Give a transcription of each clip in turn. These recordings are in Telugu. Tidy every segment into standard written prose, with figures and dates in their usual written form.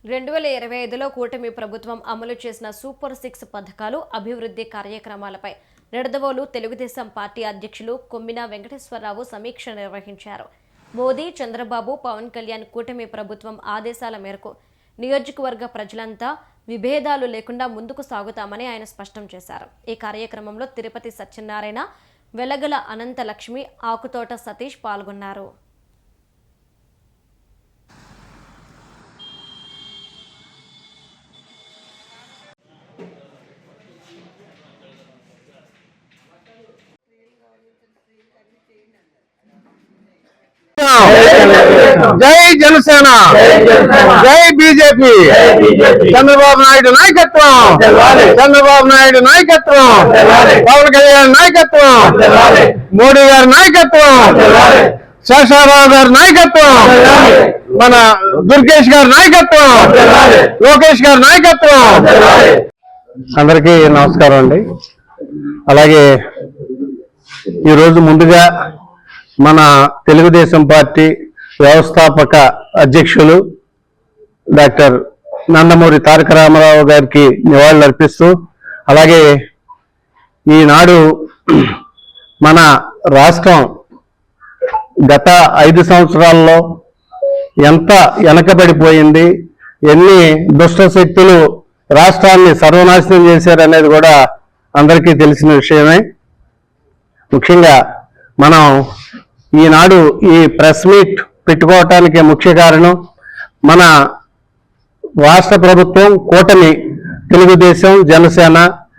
2025లో కూటమి ప్రభుత్వం అమలు చేసిన సూపర్ 6 పథకాలు, అభివృద్ధి కార్యక్రమాలపై నిడదవోలు తెలుగుదేశం పార్టీ అధ్యక్షులు కొమ్మిన వెంకటేశ్వరరావు సమీక్ష నిర్వహించారు. మోదీ, చంద్రబాబు, పవన్ కళ్యాణ్ కూటమి ప్రభుత్వం ఆదేశాల మేరకు నియోజకవర్గ ప్రజలంతా విభేదాలు లేకుండా ముందుకు సాగుతామని ఆయన స్పష్టం చేశారు. ఈ కార్యక్రమంలో తిరుపతి సత్యనారాయణ, వెలగల అనంతలక్ష్మి, ఆకుతోట సతీష్ పాల్గొన్నారు. జై జనసేన, జై బీజేపీ, చంద్రబాబు నాయుడు నాయకత్వం, చంద్రబాబు నాయుడు నాయకత్వం, పవన్ కళ్యాణ్ నాయకత్వం, మోడీ గారి నాయకత్వం, శేషారావు గారి నాయకత్వం, మన దుర్గేష్ గారి నాయకత్వం, లోకేష్ గారి నాయకత్వం. అందరికీ నమస్కారం అండి. అలాగే ఈరోజు ముందుగా మన తెలుగుదేశం పార్టీ వ్యవస్థాపక అధ్యక్షులు డాక్టర్ నందమూరి తారక రామారావు గారికి నివాళులు అర్పిస్తూ, అలాగే ఈనాడు మన రాష్ట్రం గత 5 సంవత్సరాల్లో ఎంత వెనకబడిపోయింది, ఎన్ని దుష్ట శక్తులు రాష్ట్రాన్ని సర్వనాశనం చేశారనేది కూడా అందరికీ తెలిసిన విషయమే. ముఖ్యంగా మనం ఈనాడు ఈ ప్రెస్ మీట్ పెట్టుకోవటానికి ముఖ్య కారణం మన రాష్ట్ర ప్రభుత్వం కూటమి, తెలుగుదేశం, జనసేన,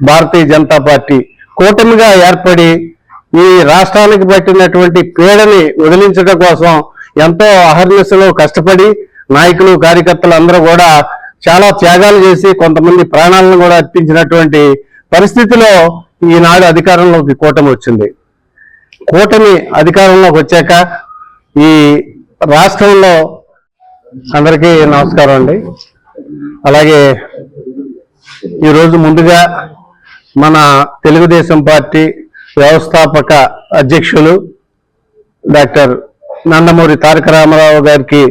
భారతీయ జనతా పార్టీ కూటమిగా ఏర్పడి ఈ రాష్ట్రానికి పట్టినటువంటి పీడని వదిలించడం కోసం ఎంతో అహర్నిశలో కష్టపడి నాయకులు, కార్యకర్తలు అందరూ కూడా చాలా త్యాగాలు చేసి కొంతమంది ప్రాణాలను కూడా అర్పించినటువంటి పరిస్థితిలో ఈనాడు అధికారంలోకి కూటమి వచ్చింది. కూటమి అధికారంలోకి వచ్చాక ఈ రాష్ట్రంలో అందరికీ నమస్కారం అండి. అలాగే ఈరోజు ముందుగా మన తెలుగుదేశం పార్టీ వ్యవస్థాపక అధ్యక్షులు డాక్టర్ నందమూరి తారక రామారావు గారికి